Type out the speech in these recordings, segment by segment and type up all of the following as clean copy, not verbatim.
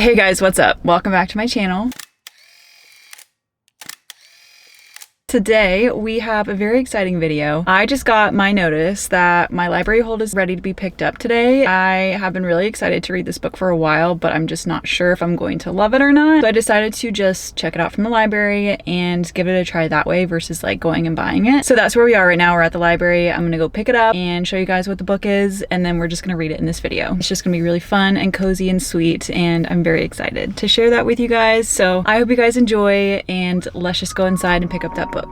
Hey guys, what's up? Welcome back to my channel. Today we have a very exciting video. I just got my notice that my library hold is ready to be picked up today. I have been really excited to read this book for a while, but I'm just not sure if I'm going to love it or not. So I decided to just check it out from the library and give it a try that way versus like going and buying it. So that's where we are right now. We're at the library. I'm gonna go pick it up and show you guys what the book is, and then we're just gonna read it in this video. It's just gonna be really fun and cozy and sweet, and I'm very excited to share that with you guys. So I hope you guys enjoy, and let's just go inside and pick up that book.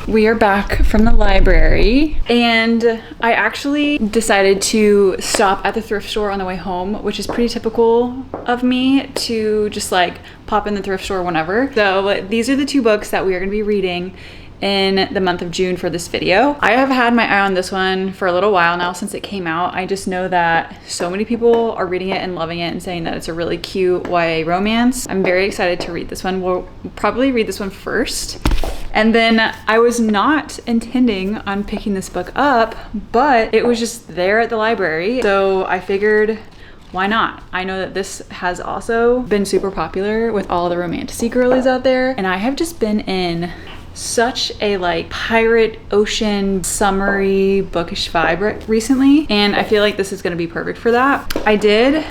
We are back from the library, and I actually decided to stop at the thrift store on the way home, which is pretty typical of me to just like pop in the thrift store whenever. So these are the two books that we are going to be reading in the month of June for this video. I have had my eye on this one for a little while now since it came out. I just know that so many people are reading it and loving it and saying that it's a really cute YA romance. I'm very excited to read this one. We'll probably read this one first. And then I was not intending on picking this book up, but it was just there at the library. So I figured, why not? I know that this has also been super popular with all the romantasy girlies out there. And I have just been in such a like pirate ocean summery bookish vibe recently, and I feel like this is going to be perfect for that. I did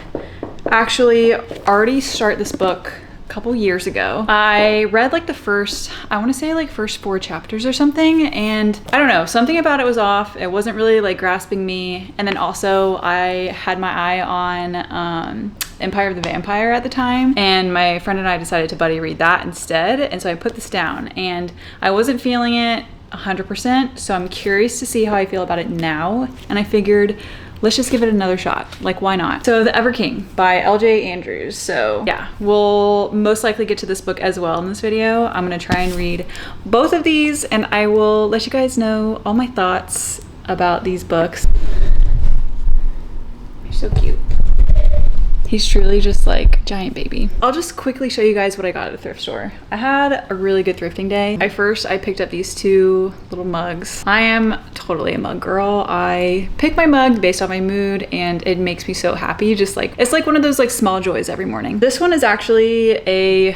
actually already start this book a couple years ago. I read like the first, I want to say like first 4 chapters or something, and I don't know, something about it was off. It wasn't really like grasping me. And then also I had my eye on Empire of the Vampire at the time, and my friend and I decided to buddy read that instead, and so I put this down and I wasn't feeling it 100%, so I'm curious to see how I feel about it now, and I figured let's just give it another shot. Like, why not? So The Ever King by LJ Andrews. So yeah, we'll most likely get to this book as well in this video. I'm gonna try and read both of these, and I will let you guys know all my thoughts about these books. You're so cute. He's truly just like giant baby. I'll just quickly show you guys what I got at the thrift store. I had a really good thrifting day. I picked up these 2 little mugs. I am totally a mug girl. I pick my mug based on my mood and it makes me so happy. Just like, it's like one of those like small joys every morning. This one is actually a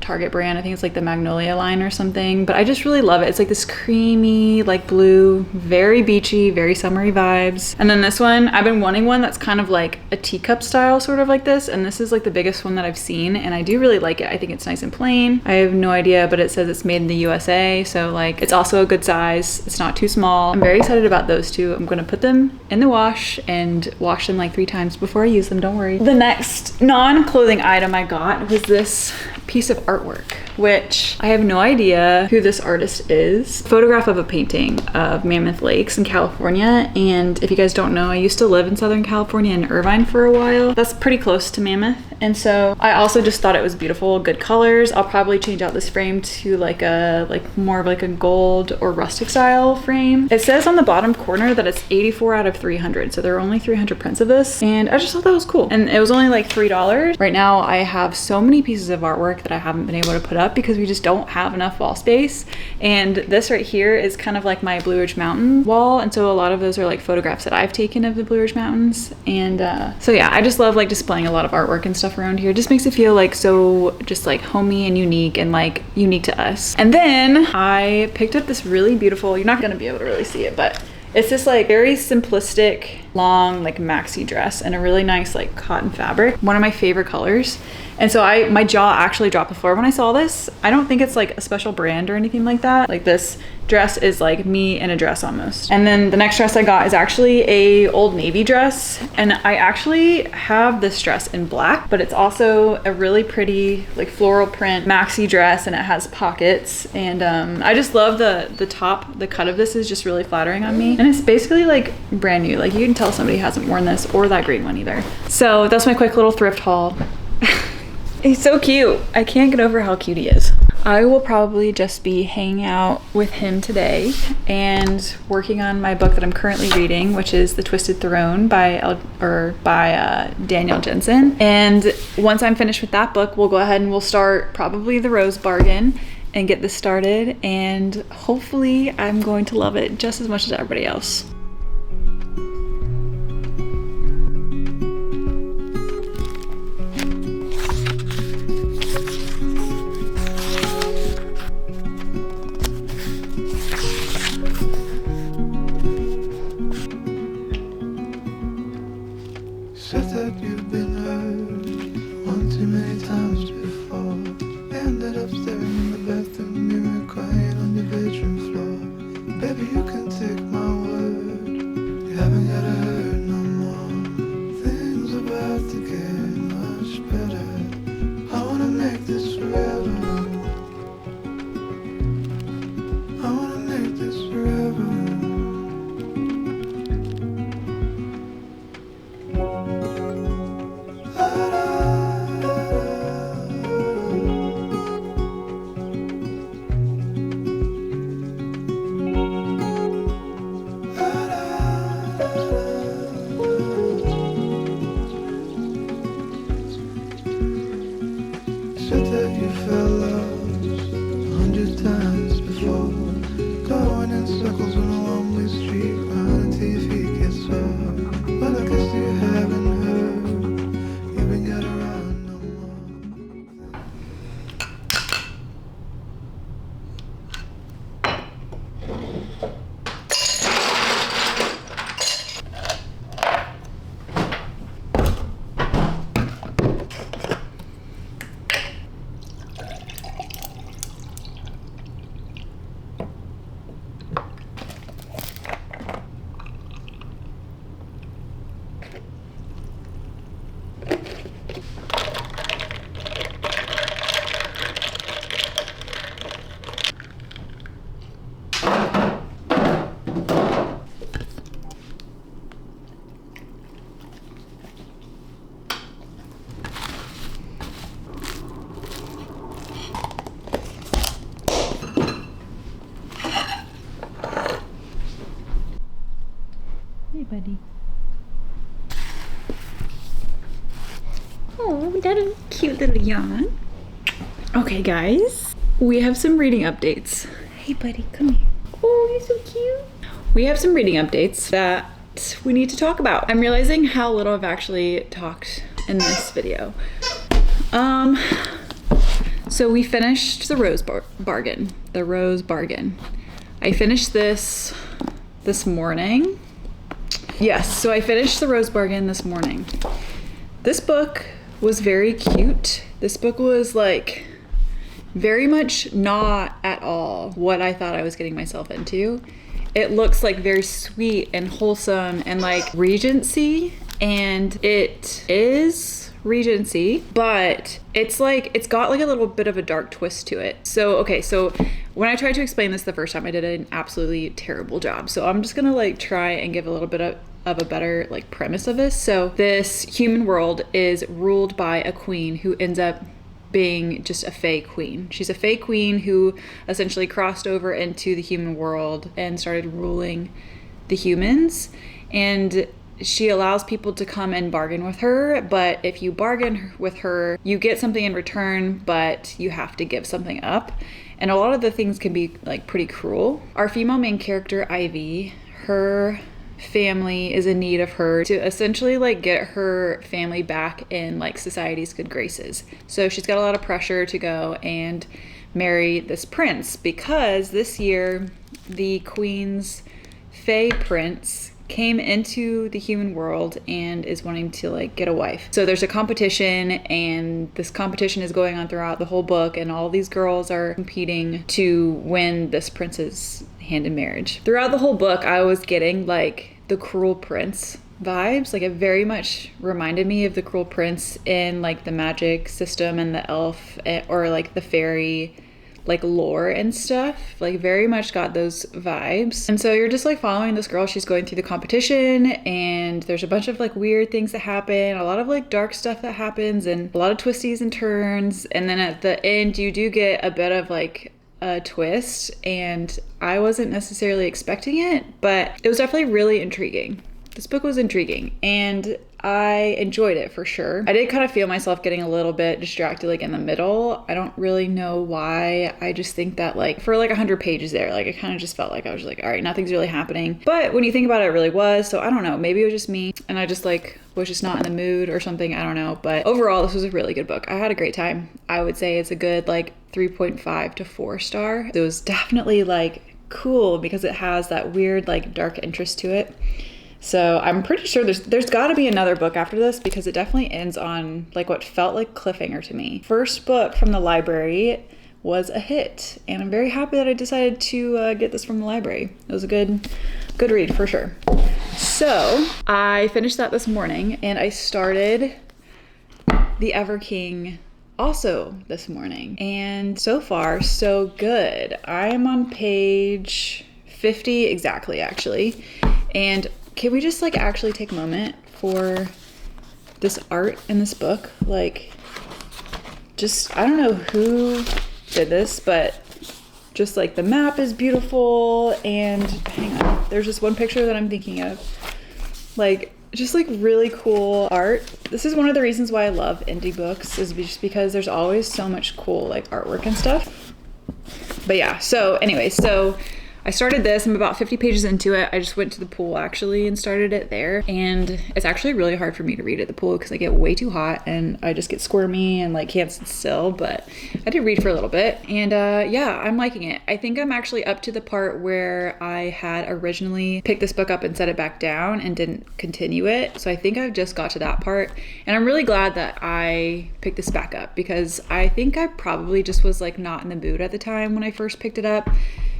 Target brand. I think it's like the Magnolia line or something, but I just really love it. It's like this creamy, like blue, very beachy, very summery vibes. And then this one, I've been wanting one that's kind of like a teacup style, sort of like this. And this is like the biggest one that I've seen. And I do really like it. I think it's nice and plain. I have no idea, but it says it's made in the USA. So like, it's also a good size. It's not too small. I'm very excited about those 2. I'm gonna put them in the wash and wash them like 3 times before I use them, don't worry. The next non-clothing item I got was this piece of artwork, which I have no idea who this artist is. Photograph of a painting of Mammoth Lakes in California. And if you guys don't know, I used to live in Southern California in Irvine for a while. That's pretty close to Mammoth. And so I also just thought it was beautiful, good colors. I'll probably change out this frame to like more of like a gold or rustic style frame. It says on the bottom corner that it's 84 out of 300. So there are only 300 prints of this. And I just thought that was cool. And it was only like $3. Right now I have so many pieces of artwork that I haven't been able to put up because we just don't have enough wall space. And this right here is kind of like my Blue Ridge Mountain wall. And so a lot of those are like photographs that I've taken of the Blue Ridge Mountains. And so yeah, I just love like displaying a lot of artwork and stuff around here. It just makes it feel like so just like homey and like unique to us. And then I picked up this really beautiful, you're not gonna be able to really see it, but it's this like very simplistic long like maxi dress and a really nice like cotton fabric, one of my favorite colors. And so my jaw actually dropped the floor when I saw this. I don't think it's like a special brand or anything like that. Like this dress is like me in a dress almost. And then the next dress I got is actually a Old Navy dress. And I actually have this dress in black, but it's also a really pretty like floral print maxi dress and it has pockets. And I just love the top, the cut of this is just really flattering on me. And it's basically like brand new. Like you can tell somebody hasn't worn this or that green one either. So that's my quick little thrift haul. He's so cute. I can't get over how cute he is. I will probably just be hanging out with him today and working on my book that I'm currently reading, which is The Twisted Throne by Daniel Jensen. And once I'm finished with that book, we'll go ahead and we'll start probably The Rose Bargain and get this started. And hopefully I'm going to love it just as much as everybody else. that is a cute little yawn. Okay, guys, we have some reading updates. Hey, buddy, come here. Oh, you're so cute. We have some reading updates that we need to talk about. I'm realizing how little I've actually talked in this video. So we finished the Rose Bargain. The Rose Bargain. I finished this morning. Yes, so I finished the Rose Bargain this morning. This book was very cute. This book was like very much not at all what I thought I was getting myself into. It looks like very sweet and wholesome and like Regency, and it is Regency, but it's got like a little bit of a dark twist to it. So okay, so when I tried to explain this the first time, I did an absolutely terrible job. So I'm just gonna like try and give a little bit of a better like premise of this. So this human world is ruled by a queen who ends up being just a fae queen. She's a fae queen who essentially crossed over into the human world and started ruling the humans, and she allows people to come and bargain with her, but if you bargain with her, you get something in return, but you have to give something up. And a lot of the things can be like pretty cruel. Our female main character, Ivy, her family is in need of her to essentially like get her family back in like society's good graces. So she's got a lot of pressure to go and marry this prince, because this year the queen's fae prince came into the human world and is wanting to like get a wife. So there's a competition, and this competition is going on throughout the whole book, and all these girls are competing to win this prince's hand in marriage. Throughout the whole book, I was getting like the Cruel Prince vibes. Like it very much reminded me of the Cruel Prince in like the magic system and the elf or like the fairy like lore and stuff. Like very much got those vibes. And so you're just like following this girl. She's going through the competition, and there's a bunch of like weird things that happen, a lot of like dark stuff that happens, and a lot of twisties and turns. And then at the end you do get a bit of like a twist, and I wasn't necessarily expecting it, but it was definitely really intriguing. This book was intriguing, and I enjoyed it for sure. I did kind of feel myself getting a little bit distracted like in the middle. I don't really know why. I just think that like for like 100 pages there, like I kind of just felt like I was like, all right, nothing's really happening. But when you think about it, it really was. So I don't know, maybe it was just me and I just like was just not in the mood or something. I don't know. But overall, this was a really good book. I had a great time. I would say it's a good like 3.5 to 4 star. It was definitely like cool because it has that weird like dark interest to it. So I'm pretty sure there's got to be another book after this, because it definitely ends on like what felt like cliffhanger to me. First book from the library was a hit, and I'm very happy that I decided to get this from the library. It was a good read for sure. So I finished that this morning, and I started The Ever King also this morning, and so far so good. I am on page 50 exactly, actually, and can we just like actually take a moment for this art in this book? Like, just, I don't know who did this, but just like the map is beautiful, and hang on, there's just one picture that I'm thinking of. Like, just like really cool art. This is one of the reasons why I love indie books, is just because there's always so much cool like artwork and stuff. But yeah, so anyway, so I started this, I'm about 50 pages into it. I just went to the pool actually and started it there. And it's actually really hard for me to read at the pool because I get way too hot and I just get squirmy and like can't sit still, but I did read for a little bit. And yeah, I'm liking it. I think I'm actually up to the part where I had originally picked this book up and set it back down and didn't continue it. So I think I've just got to that part. And I'm really glad that I picked this back up, because I think I probably just was like not in the mood at the time when I first picked it up.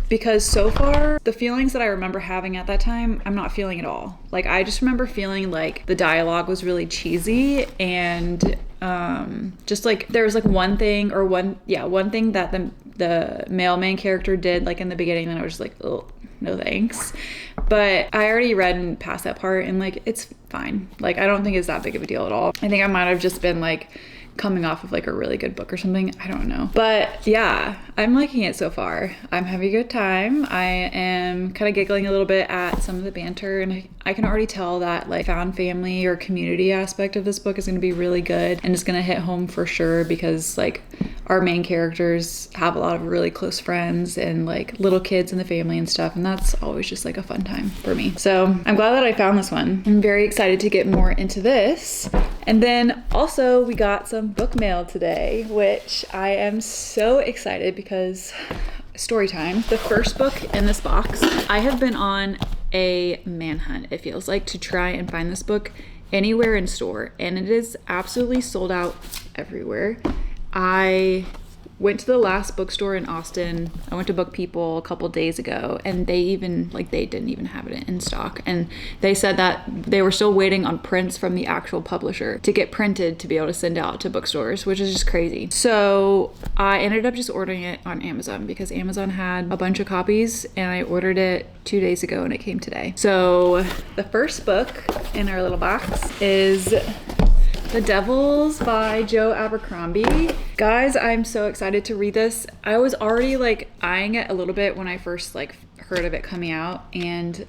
Because so far, the feelings that I remember having at that time, I'm not feeling at all. Like, I just remember feeling like the dialogue was really cheesy, and just like there was like one thing that the male main character did like in the beginning, and I was just like, oh, no thanks. But I already read and passed that part, and like, it's fine. Like, I don't think it's that big of a deal at all. I think I might have just been like coming off of like a really good book or something. I don't know. But yeah, I'm liking it so far. I'm having a good time. I am kind of giggling a little bit at some of the banter, and I can already tell that like found family or community aspect of this book is going to be really good, and it's going to hit home for sure, because like our main characters have a lot of really close friends and like little kids in the family and stuff, and that's always just like a fun time for me. So I'm glad that I found this one. I'm very excited to get more into this. And then also we got some book mail today, which I am so excited because story time. The first book in this box, I have been on a manhunt, it feels like, to try and find this book anywhere in store, and it is absolutely sold out everywhere. I went to the last bookstore in Austin. I went to Book People a couple days ago, and they didn't even have it in stock. And they said that they were still waiting on prints from the actual publisher to get printed to be able to send out to bookstores, which is just crazy. So I ended up just ordering it on Amazon because Amazon had a bunch of copies, and I ordered it 2 days ago and it came today. So the first book in our little box is The Devils by Joe Abercrombie. Guys, I'm so excited to read this. I was already like eyeing it a little bit when I first like heard of it coming out, and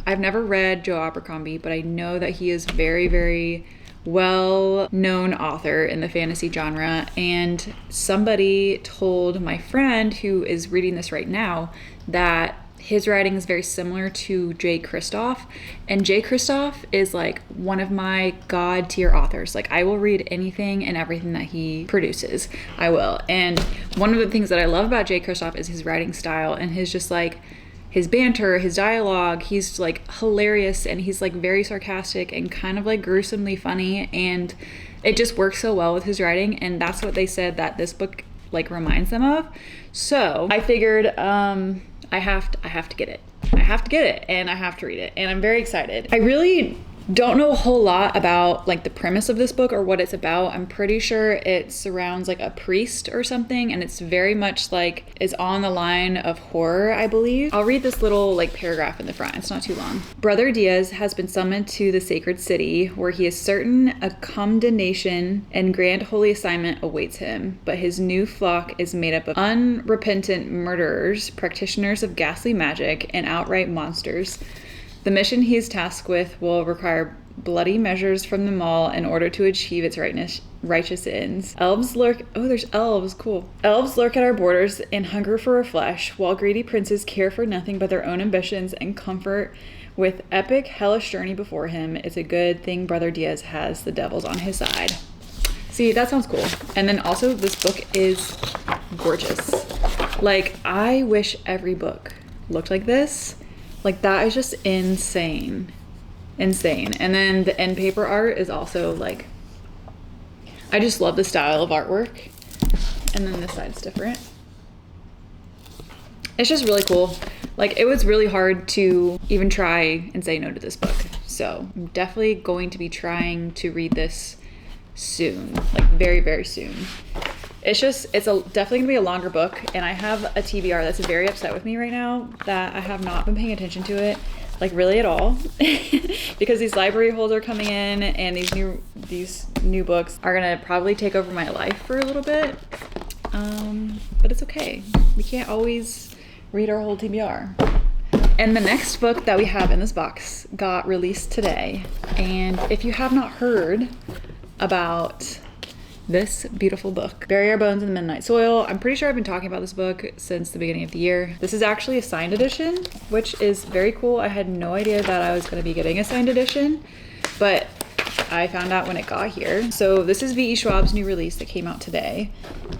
I've never read Joe Abercrombie, but I know that he is very, very well-known author in the fantasy genre, and somebody told my friend who is reading this right now that his writing is very similar to Jay Kristoff, and Jay Kristoff is like one of my god tier authors. Like, I will read anything and everything that he produces. I will. And one of the things that I love about Jay Kristoff is his writing style and his just like his banter, his dialogue. He's like hilarious, and he's like very sarcastic and kind of like gruesomely funny, and it just works so well with his writing, and that's what they said that this book like reminds them of. So I figured I have to get it. I have to get it, and I have to read it, and I'm very excited. I really don't know a whole lot about like the premise of this book or what it's about. I'm pretty sure it surrounds like a priest or something, and it's very much like is on the line of horror, I believe. I'll read this little like paragraph in the front. It's not too long. Brother Diaz has been summoned to the sacred city, where he is certain a condemnation and grand holy assignment awaits him, but his new flock is made up of unrepentant murderers, practitioners of ghastly magic, and outright monsters. The mission he is tasked with will require bloody measures from them all in order to achieve its righteous ends. Elves lurk. Oh, there's elves. Cool. Elves lurk at our borders and hunger for our flesh, while greedy princes care for nothing but their own ambitions and comfort. With epic, hellish journey before him, it's a good thing Brother Diaz has the devils on his side. See, that sounds cool. And then also, this book is gorgeous. Like, I wish every book looked like this. Like, that is just insane. Insane. And then the end paper art is also like, I just love the style of artwork. And then this side's different. It's just really cool. Like, it was really hard to even try and say no to this book. So I'm definitely going to be trying to read this soon, like very, very soon. It's definitely gonna be a longer book, and I have a TBR that's very upset with me right now that I have not been paying attention to it, like really at all, because these library holds are coming in, and these new books are gonna probably take over my life for a little bit. But it's okay. We can't always read our whole TBR. And the next book that we have in this box got released today, and if you have not heard about this beautiful book, Bury Our Bones in the Midnight Soil. I'm pretty sure I've been talking about this book since the beginning of the year. This is actually a signed edition, which is very cool. I had no idea that I was going to be getting a signed edition, but I found out when it got here. So this is V.E. Schwab's new release that came out today,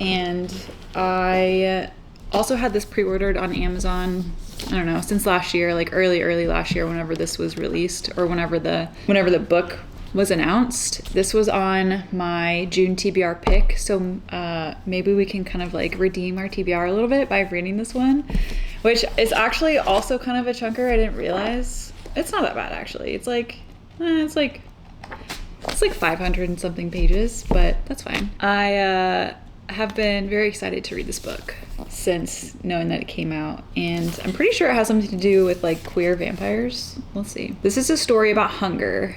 and I also had this pre-ordered on Amazon, I don't know, since last year, like early last year, whenever this was released, or whenever the book was announced. This was on my June TBR pick, so maybe we can kind of like redeem our TBR a little bit by reading this one, which is actually also kind of a chunker. I didn't realize. It's not that bad, actually. It's like 500 and something pages, but that's fine. I have been very excited to read this book. So since knowing that it came out, and I'm pretty sure it has something to do with like queer vampires. Let's see. This is a story about hunger.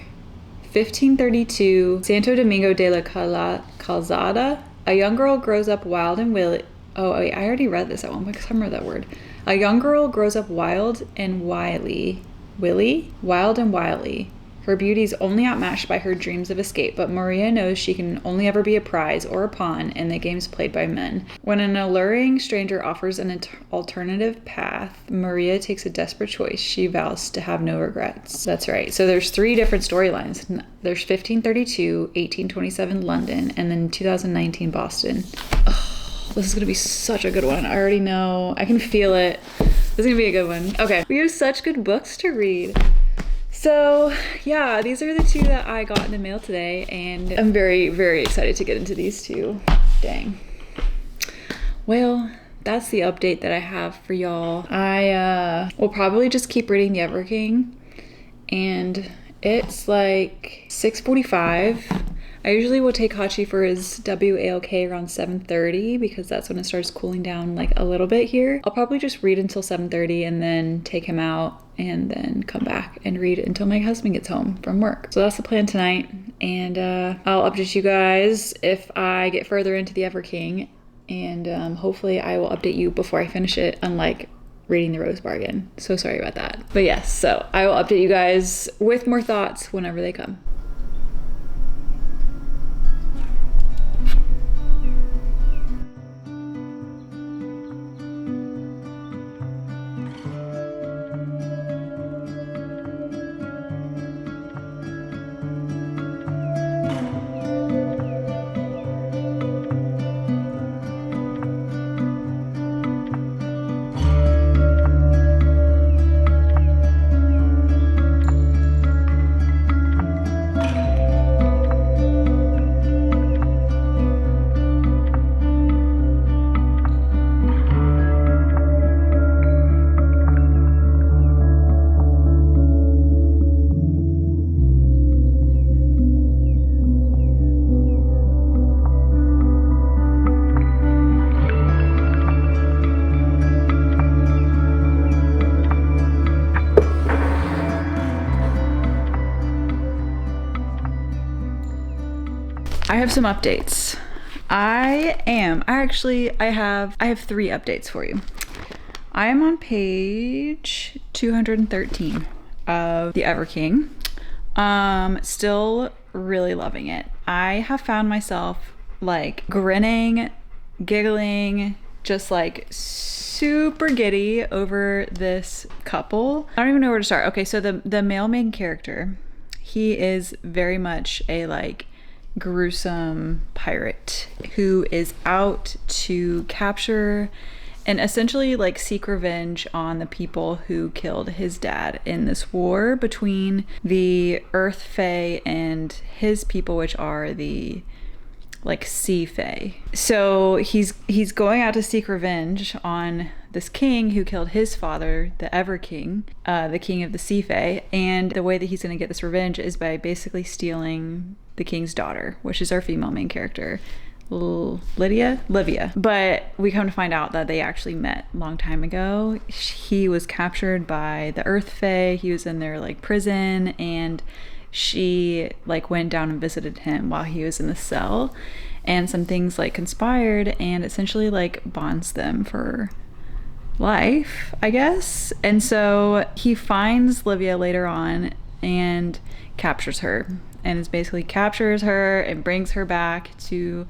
1532, Santo Domingo de la Calzada. A young girl grows up wild and wily. Oh wait, I already read this at one point because I remember that word. A young girl grows up wild and wily. Wild and wily. Her beauty is only outmatched by her dreams of escape, but Maria knows she can only ever be a prize or a pawn in the games played by men. When an alluring stranger offers an alternative path, Maria takes a desperate choice. She vows to have no regrets. That's right. So there's 3 different storylines. There's 1532, 1827 London, and then 2019 Boston. Oh, this is going to be such a good one. I already know. I can feel it. This is going to be a good one. Okay. We have such good books to read. So yeah, these are the 2 that I got in the mail today, and I'm very, very excited to get into these 2. Dang. Well, that's the update that I have for y'all. I will probably just keep reading The Ever King, and it's like 6:45. I usually will take Hachi for his WALK around 7:30 because that's when it starts cooling down like a little bit here. I'll probably just read until 7:30 and then take him out and then come back and read until my husband gets home from work. So that's the plan tonight, and I'll update you guys if I get further into The Ever King, and hopefully I will update you before I finish it, unlike reading The Rose Bargain. So sorry about that. But yes, so I will update you guys with more thoughts whenever they come. I have some updates. I have 3 updates for you. I am on page 213 of The Ever King. Still really loving it. I have found myself like grinning, giggling, just like super giddy over this couple. I don't even know where to start. Okay, so the male main character, he is very much a like gruesome pirate who is out to capture and essentially like seek revenge on the people who killed his dad in this war between the Earth Fae and his people, which are the like Sea Fae. So he's going out to seek revenge on this king who killed his father, the Ever King, the king of the Sea Fae, and the way that he's going to get this revenge is by basically stealing the king's daughter, which is our female main character, Livia. But we come to find out that they actually met a long time ago. He was captured by the Earth Fae. He was in their like prison, and she like went down and visited him while he was in the cell, and some things like conspired and essentially like bonds them for life, I guess. And so he finds Livia later on and captures her, and is basically captures her and brings her back to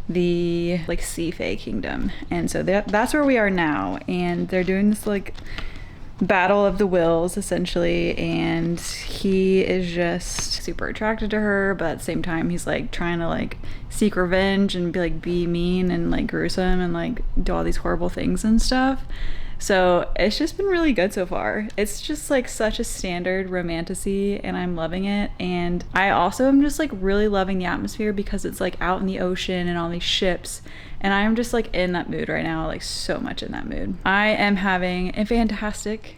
the like Sea Fae kingdom. And so that's where we are now, and they're doing this like battle of the wills essentially, and he is just super attracted to her, but at the same time he's like trying to like seek revenge and be mean and like gruesome and like do all these horrible things and stuff. So it's just been really good so far. It's just like such a standard romantasy, and I'm loving it. And I also am just like really loving the atmosphere because it's like out in the ocean and all these ships, and I'm just like in that mood right now, like so much in that mood. I am having a fantastic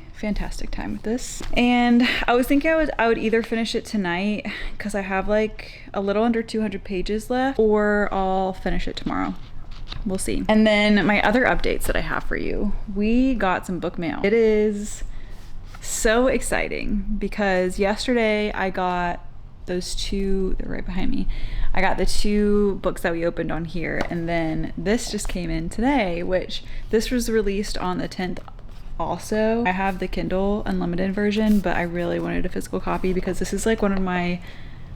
time with this, and I was thinking I would either finish it tonight because I have like a little under 200 pages left, or I'll finish it tomorrow. we'll see. And then my other updates that I have for you, we got some book mail. It is so exciting because yesterday I got those two, they're right behind me. I got the two books that we opened on here, and then this just came in today, which this was released on the 10th also. I have the Kindle Unlimited version, but I really wanted a physical copy because this is like one of my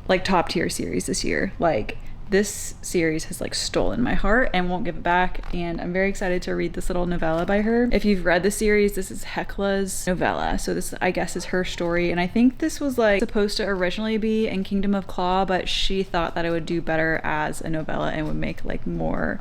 like top tier series this year. Like this series has like stolen my heart and won't give it back, and I'm very excited to read this little novella by her. If you've read the series, this is Hecla's novella, so this I guess is her story, and I think this was like supposed to originally be in Kingdom of Claw, but she thought that it would do better as a novella and would make like more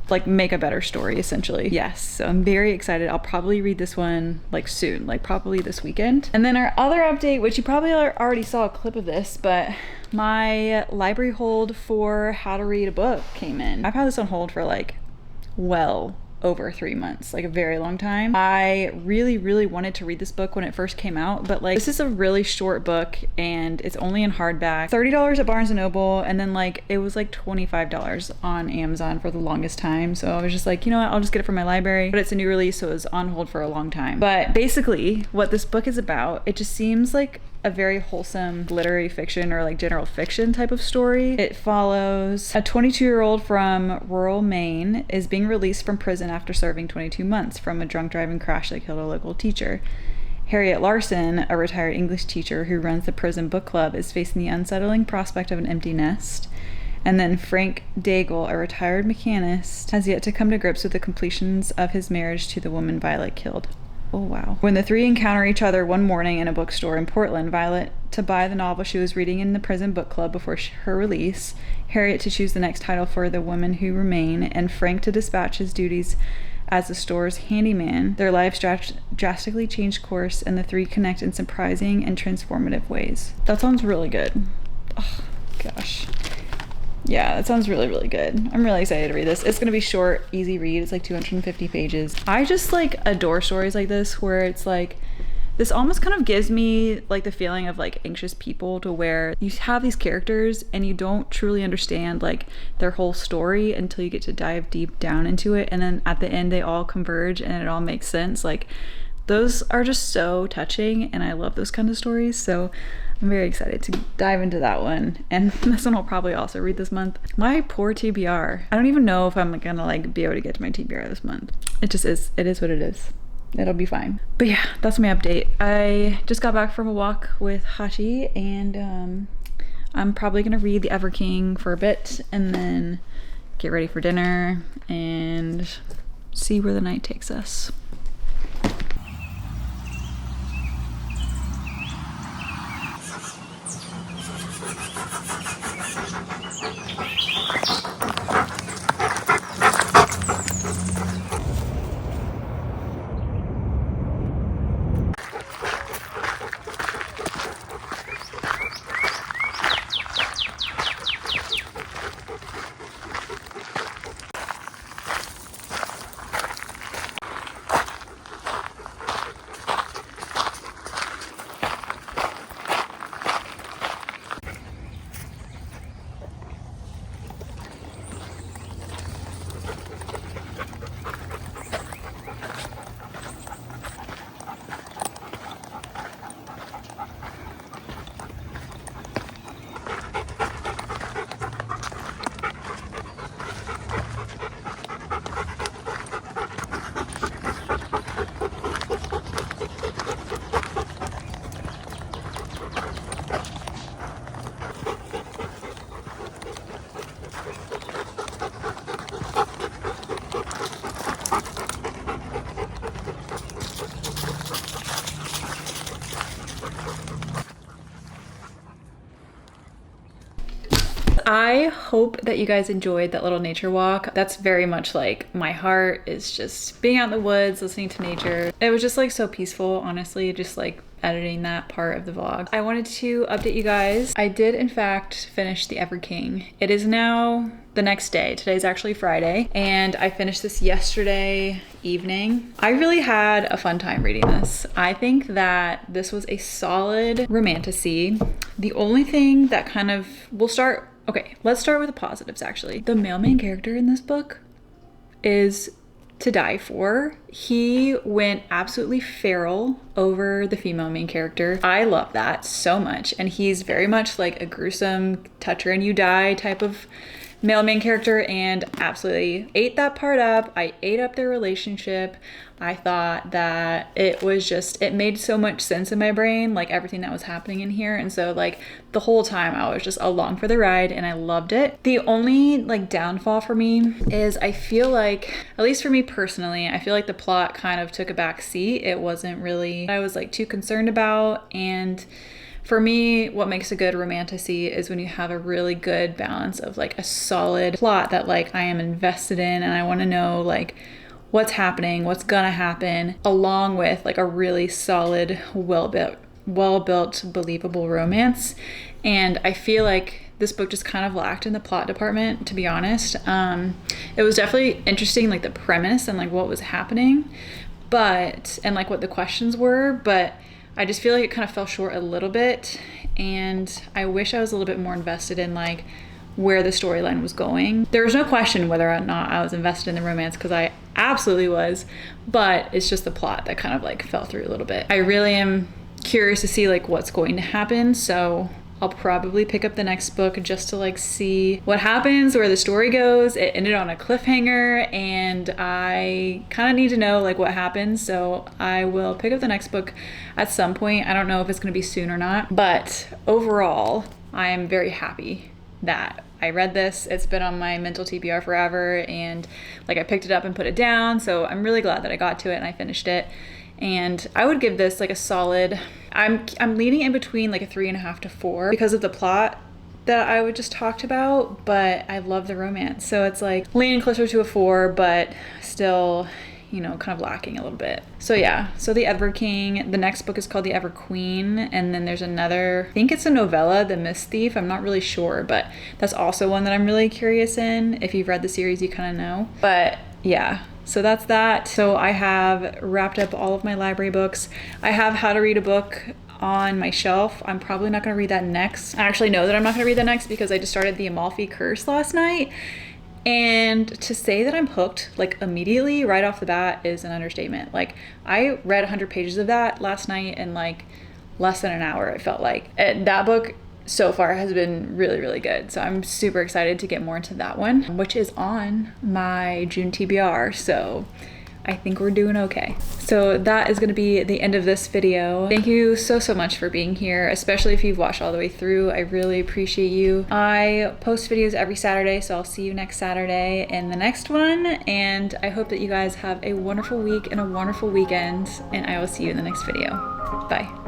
like make a better story essentially. Yes, so I'm very excited. I'll probably read this one like soon, like probably this weekend. And then our other update, which you probably already saw a clip of this, but my library hold for how to read a book came in. I've had this on hold for like well over 3 months, like a very long time. I really wanted to read this book when it first came out, but like this is a really short book and it's only in hardback. $30 at Barnes & Noble, and then like it was like $25 on Amazon for the longest time. So I was just like, you know what, I'll just get it from my library, but it's a new release, so it was on hold for a long time. But basically what this book is about, it just seems like a very wholesome literary fiction or like general fiction type of story. It follows a 22-year-old from rural Maine is being released from prison after serving 22 months from a drunk driving crash that killed a local teacher. Harriet Larson, a retired English teacher who runs the prison book club, is facing the unsettling prospect of an empty nest. And then Frank Daigle, a retired mechanist, has yet to come to grips with the completions of his marriage to the woman Violet killed. Oh wow. When the three encounter each other one morning in a bookstore in Portland, Violet to buy the novel she was reading in the prison book club before her release, Harriet to choose the next title for The Women Who Remain, and Frank to dispatch his duties as the store's handyman, their lives drastically change course, and the three connect in surprising and transformative ways. That sounds really good. Oh gosh. Yeah, that sounds really good. I'm really excited to read this. It's gonna be short, easy read. It's like 250 pages. I just like adore stories like this where it's like, this almost kind of gives me like the feeling of like Anxious People, to where you have these characters and you don't truly understand like their whole story until you get to dive deep down into it, and then at the end they all converge and it all makes sense. Like those are just so touching and I love those kind of stories, so I'm very excited to dive into that one. And this one I'll probably also read this month. My poor TBR. I don't even know if I'm gonna like be able to get to my TBR this month. It just is. It is what it is. It'll be fine. But yeah, that's my update. I just got back from a walk with Hachi, and I'm probably gonna read The Ever King for a bit and then get ready for dinner and see where the night takes us. I hope that you guys enjoyed that little nature walk. That's very much like my heart, is just being out in the woods, listening to nature. It was just like so peaceful, honestly, just like editing that part of the vlog. I wanted to update you guys. I did in fact finish The Ever King. It is now the next day. Today's actually Friday, and I finished this yesterday evening. I really had a fun time reading this. I think that this was a solid romantasy. The only thing that kind of, okay, let's start with the positives actually. The male main character in this book, is to die for. He went absolutely feral over the female main character. I love that so much. And he's very much like a gruesome touch her and you die type of male main character, and absolutely ate that part up. I ate up their relationship. I thought that it was just, it made so much sense in my brain, like everything that was happening in here. And so like the whole time I was just along for the ride and I loved it. The only like downfall for me is I feel like, at least for me personally, I feel like the plot kind of took a back seat. It wasn't really what I was like too concerned about. And for me, what makes a good romantasy is when you have a really good balance of like a solid plot that like I am invested in and I want to know like what's happening, what's gonna happen, along with like a really solid, well-built, believable romance. And I feel like this book just kind of lacked in the plot department, to be honest. It was definitely interesting, like the premise and like what was happening, and like what the questions were, but I just feel like it kind of fell short a little bit, and I wish I was a little bit more invested in like where the storyline was going. There was no question whether or not I was invested in the romance, because I absolutely was, but it's just the plot that kind of like fell through a little bit. I really am curious to see like what's going to happen, so I'll probably pick up the next book just to like see what happens, where the story goes. It ended on a cliffhanger and I kind of need to know like what happens. So I will pick up the next book at some point. I don't know if it's going to be soon or not, but overall, I am very happy that I read this. It's been on my mental TBR forever, and like I picked it up and put it down. So I'm really glad that I got to it and I finished it. And I would give this like a solid, I'm leaning in between like a 3.5 to 4 because of the plot that I would just talked about, but I love the romance. So it's like leaning closer to a 4, but still, you know, kind of lacking a little bit. So yeah, so The Edward King, the next book is called The Ever Queen. And then there's another, I think it's a novella, The Mist Thief. I'm not really sure, but that's also one that I'm really curious in. If you've read the series, you kind of know. But yeah. So that's that. So I have wrapped up all of my library books. I have How to Read a Book on my shelf. I'm probably not going to read that next. I actually know that I'm not going to read that next because I just started The Amalfi Curse last night. And to say that I'm hooked like immediately right off the bat is an understatement. Like I read 100 pages of that last night in like less than an hour, it felt like. And that book so far has been really, really good. So I'm super excited to get more into that one, which is on my June TBR. So I think we're doing okay. So that is going to be the end of this video. Thank you so much for being here, especially if you've watched all the way through. I really appreciate you. I post videos every Saturday, so I'll see you next Saturday in the next one. And I hope that you guys have a wonderful week and a wonderful weekend, and I will see you in the next video. Bye.